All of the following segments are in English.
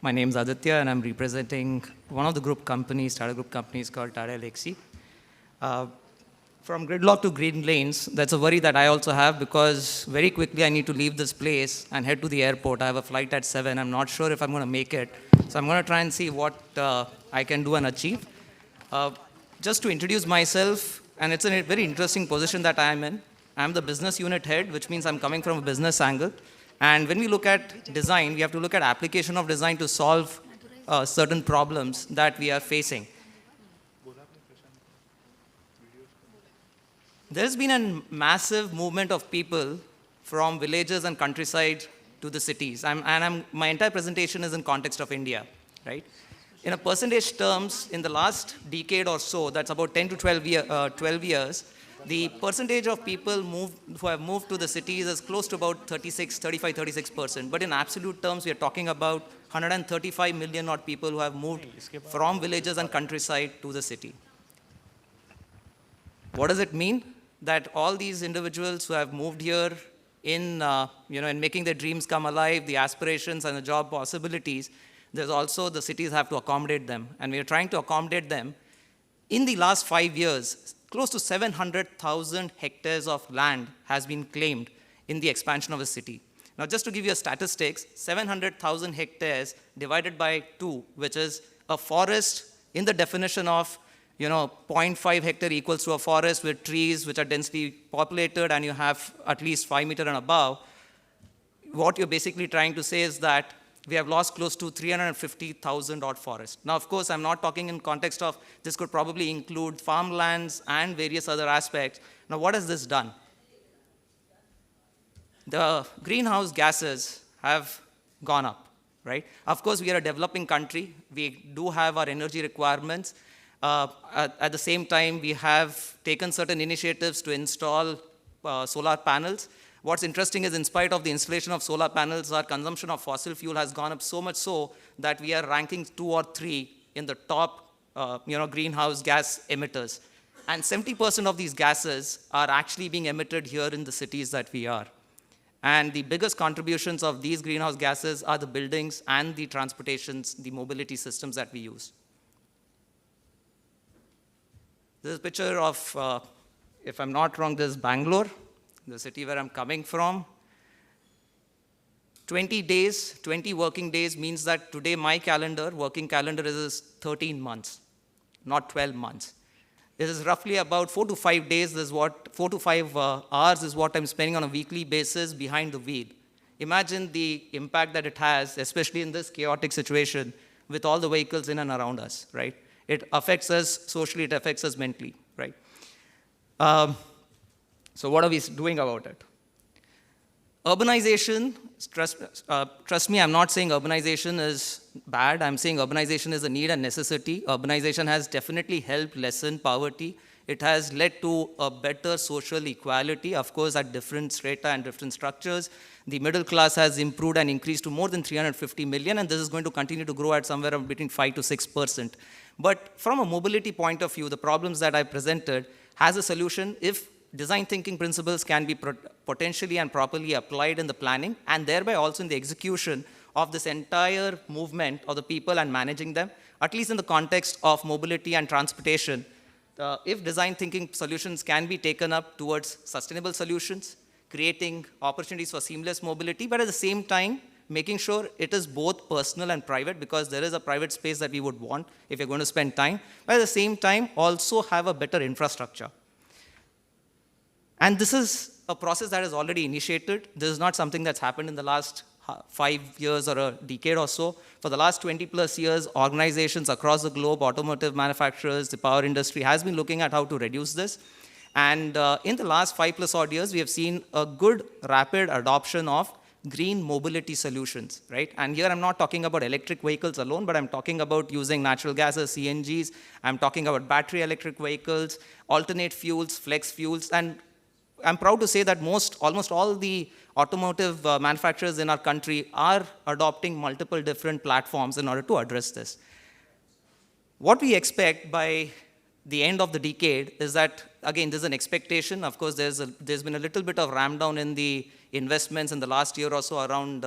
My name is Aditya, and I'm representing one of the group companies, Tata Group companies called Tata Elxsi. Uh, from gridlock to green lanes, that's a worry that I also have because very quickly I need to leave this place and head to the airport. I have a flight at 7. I'm not sure if I'm going to make it. So I'm going to try and see what I can do and achieve. Uh, just to introduce myself, and it's a very interesting position that I am in. I'm the business unit head, which means I'm coming from a business angle. And when we look at design, we have to look at application of design to solve certain problems that we are facing. There's been a massive movement of people from villages and countryside to the cities. My entire presentation is in context of India, right? In a percentage terms, in the last decade or so, that's about 10 to 12 years, the percentage of people who have moved to the cities is close to about 36%. But in absolute terms, we are talking about 135 million odd people who have moved from villages and countryside to the city. What does it mean? That all these individuals who have moved here in making their dreams come alive, the aspirations and the job possibilities, there's also the cities have to accommodate them. And we are trying to accommodate them. In the last 5 years, close to 700,000 hectares of land has been claimed in the expansion of a city. Now, just to give you a statistics, 700,000 hectares divided by 2, which is a forest in the definition of 0.5 hectare equals to a forest with trees which are densely populated and you have at least 5 meters and above. What you're basically trying to say is that we have lost close to 350,000 odd forests. Now, of course, I'm not talking in context of this could probably include farmlands and various other aspects. Now, what has this done? The greenhouse gases have gone up, right? Of course, we are a developing country. We do have our energy requirements. At the same time, we have taken certain initiatives to install solar panels. What's interesting is in spite of the installation of solar panels, our consumption of fossil fuel has gone up so much so that we are ranking 2 or 3 in the top greenhouse gas emitters. And 70% of these gases are actually being emitted here in the cities that we are. And the biggest contributions of these greenhouse gases are the buildings and the transportations, the mobility systems that we use. This is a picture of, if I'm not wrong, this is Bangalore, the city where I'm coming from. 20 days, 20 working days means that today my working calendar is 13 months, not 12 months. This is roughly about 4 to 5 days, 4 to 5 hours is what I'm spending on a weekly basis behind the wheel. Imagine the impact that it has, especially in this chaotic situation with all the vehicles in and around us, right? It affects us socially, it affects us mentally, right? So what are we doing about it? Urbanization, trust me, I'm not saying urbanization is bad. I'm saying urbanization is a need and necessity. Urbanization has definitely helped lessen poverty. It has led to a better social equality, of course, at different strata and different structures. The middle class has improved and increased to more than 350 million, and this is going to continue to grow at somewhere between 5 to 6%. But from a mobility point of view, the problems that I presented has a solution if design thinking principles can be potentially and properly applied in the planning and thereby also in the execution of this entire movement of the people and managing them, at least in the context of mobility and transportation. If design thinking solutions can be taken up towards sustainable solutions, creating opportunities for seamless mobility, but at the same time, making sure it is both personal and private because there is a private space that we would want if you're going to spend time, but at the same time, also have a better infrastructure. And this is a process that is already initiated. This is not something that's happened in the last 5 years or a decade or so. For the last 20 plus years, organizations across the globe, automotive manufacturers, the power industry has been looking at how to reduce this. And in the last 5 plus odd years, we have seen a good rapid adoption of green mobility solutions, right? And here I'm not talking about electric vehicles alone, but I'm talking about using natural gases, CNGs. I'm talking about battery electric vehicles, alternate fuels, flex fuels, and I'm proud to say that almost all the automotive manufacturers in our country are adopting multiple different platforms in order to address this. What we expect by the end of the decade is that, again, there's an expectation. Of course, there's been a little bit of ramp down in the investments in the last year or so around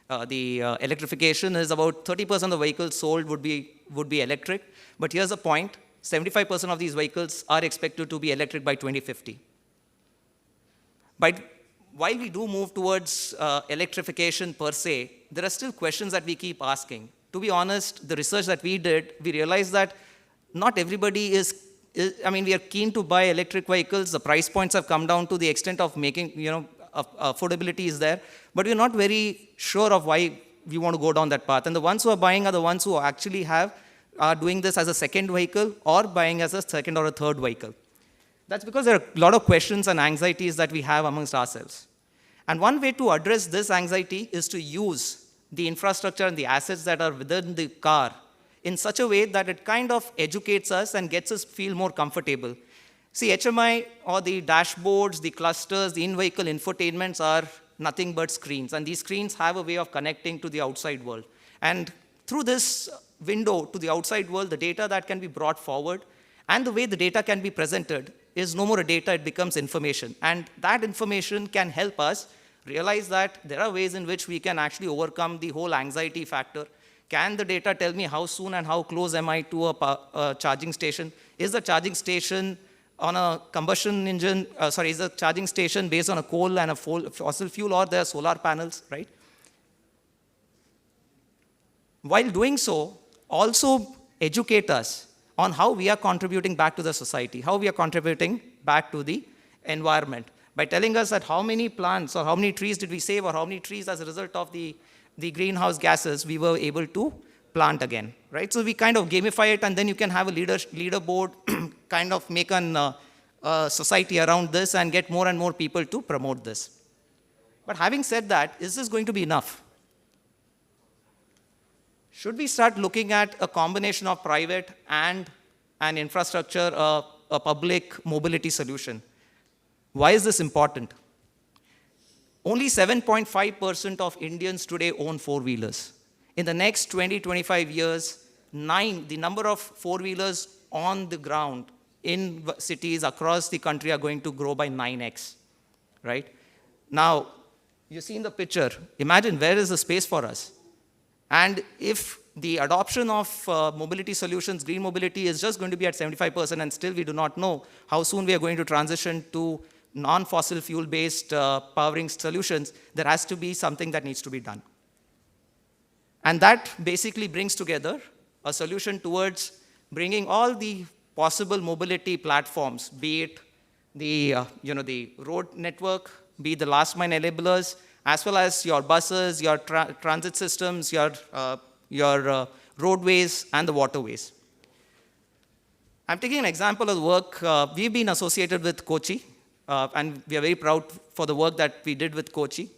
electrification is about 30% of the vehicles sold would be electric. But here's the point: 75% of these vehicles are expected to be electric by 2050. But while we do move towards electrification per se, there are still questions that we keep asking. To be honest, the research that we did, we realized that not everybody we are keen to buy electric vehicles. The price points have come down to the extent of making, affordability is there, but we're not very sure of why we want to go down that path. And the ones who are buying are the ones who actually are doing this as a second vehicle or buying as a second or a third vehicle. That's because there are a lot of questions and anxieties that we have amongst ourselves. And one way to address this anxiety is to use the infrastructure and the assets that are within the car in such a way that it kind of educates us and gets us feel more comfortable. See, HMI or the dashboards, the clusters, the in-vehicle infotainments are nothing but screens. And these screens have a way of connecting to the outside world. And through this window to the outside world, the data that can be brought forward and the way the data can be presented is no more a data, it becomes information. And that information can help us realize that there are ways in which we can actually overcome the whole anxiety factor. Can the data tell me how soon and how close am I to a charging station? Is the charging station on a combustion engine, is the charging station based on a coal and a fossil fuel, or there are solar panels, right? While doing so, also educate us on how we are contributing back to the society, how we are contributing back to the environment, by telling us that how many plants or how many trees did we save, or how many trees as a result of the greenhouse gases we were able to plant again, right? So we kind of gamify it, and then you can have a leaderboard, kind of make a society around this and get more and more people to promote this. But having said that, is this going to be enough? Should we start looking at a combination of private and an infrastructure, a public mobility solution? Why is this important? Only 7.5% of Indians today own four-wheelers. In the next 20-25 years, the number of four-wheelers on the ground in cities across the country are going to grow by 9x, right? Now, you see in the picture, imagine where is the space for us? And if the adoption of mobility solutions, green mobility, is just going to be at 75%, and still we do not know how soon we are going to transition to non-fossil fuel-based powering solutions, there has to be something that needs to be done. And that basically brings together a solution towards bringing all the possible mobility platforms, be it the road network, be it the last mile enablers, as well as your buses, your transit systems, your roadways, and the waterways. I'm taking an example of the work. We've been associated with Kochi, and we are very proud for the work that we did with Kochi.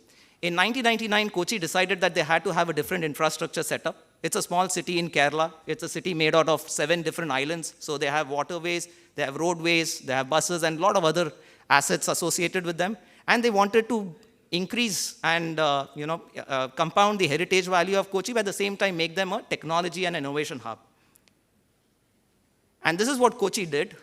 In 1999, Kochi decided that they had to have a different infrastructure setup. It's a small city in Kerala. It's a city made out of 7 different islands. So they have waterways, they have roadways, they have buses, and a lot of other assets associated with them. And they wanted to increase and compound the heritage value of Kochi, but at the same time make them a technology and innovation hub. And this is what Kochi did.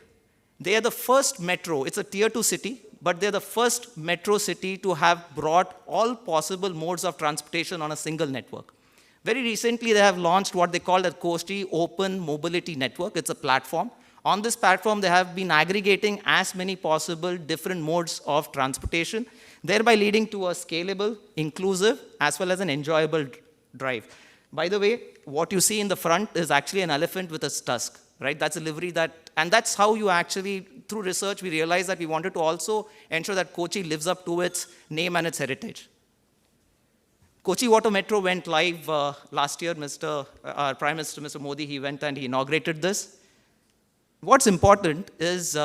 They are the first metro. It's a tier 2 city, but they're the first metro city to have brought all possible modes of transportation on a single network. Very recently, they have launched what they call a Kochi Open Mobility Network. It's a platform. On this platform, they have been aggregating as many possible different modes of transportation, thereby leading to a scalable, inclusive, as well as an enjoyable drive. By the way, what you see in the front is actually an elephant with its tusk, right? That's a livery and that's how you actually, through research, we realized that we wanted to also ensure that Kochi lives up to its name and its heritage. Kochi Water Metro went live last year. Our Prime Minister, Mr. Modi, he went and he inaugurated this. What's important is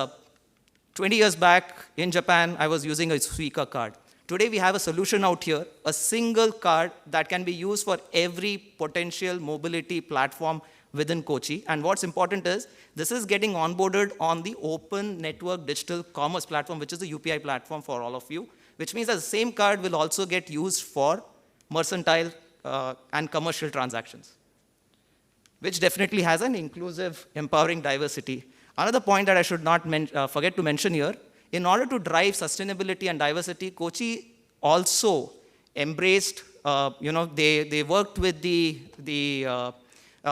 20 years back in Japan, I was using a Suica card. Today, we have a solution out here, a single card that can be used for every potential mobility platform within Kochi. And what's important is, this is getting onboarded on the Open Network Digital Commerce platform, which is the UPI platform for all of you, which means that the same card will also get used for mercantile and commercial transactions, which definitely has an inclusive, empowering diversity. Another point that I should not forget to mention here, in order to drive sustainability and diversity, Kochi also embraced they worked with the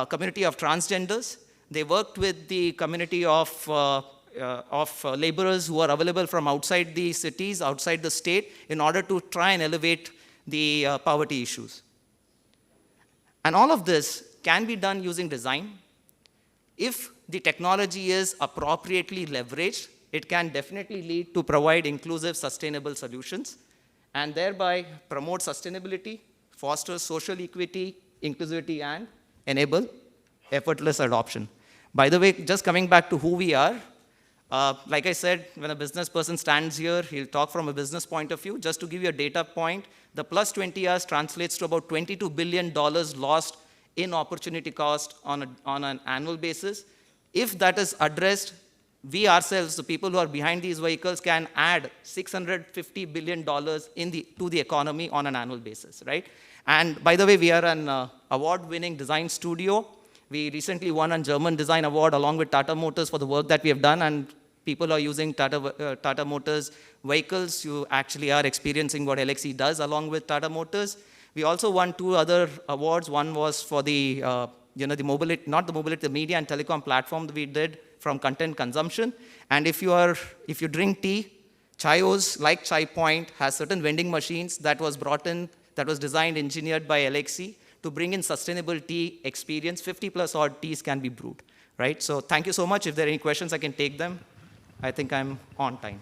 community of transgenders. They worked with the community of laborers who are available from outside the cities, outside the state, in order to try and elevate the poverty issues. And all of this can be done using design. If the technology is appropriately leveraged, it can definitely lead to provide inclusive, sustainable solutions, and thereby promote sustainability, foster social equity, inclusivity, and enable effortless adoption. By the way, just coming back to who we are, like I said, when a business person stands here, he'll talk from a business point of view. Just to give you a data point, the plus 20 years translates to about $22 billion lost in opportunity cost on an annual basis. If that is addressed, we ourselves, the people who are behind these vehicles, can add $650 billion to the economy on an annual basis, right? And by the way, we are an award-winning design studio. We recently won a German Design Award along with Tata Motors for the work that we have done, and people are using Tata Motors vehicles. You actually are experiencing what Elxsi does along with Tata Motors. We also won 2 other awards. One was for the the mobility, not the mobility, the media and telecom platform that we did from content consumption. And if you drink tea, Chayos, like Chai Point, has certain vending machines that was brought in, that was designed, engineered by Elxsi to bring in sustainable tea experience. 50+ odd teas can be brewed, right? So thank you so much. If there are any questions, I can take them. I think I'm on time.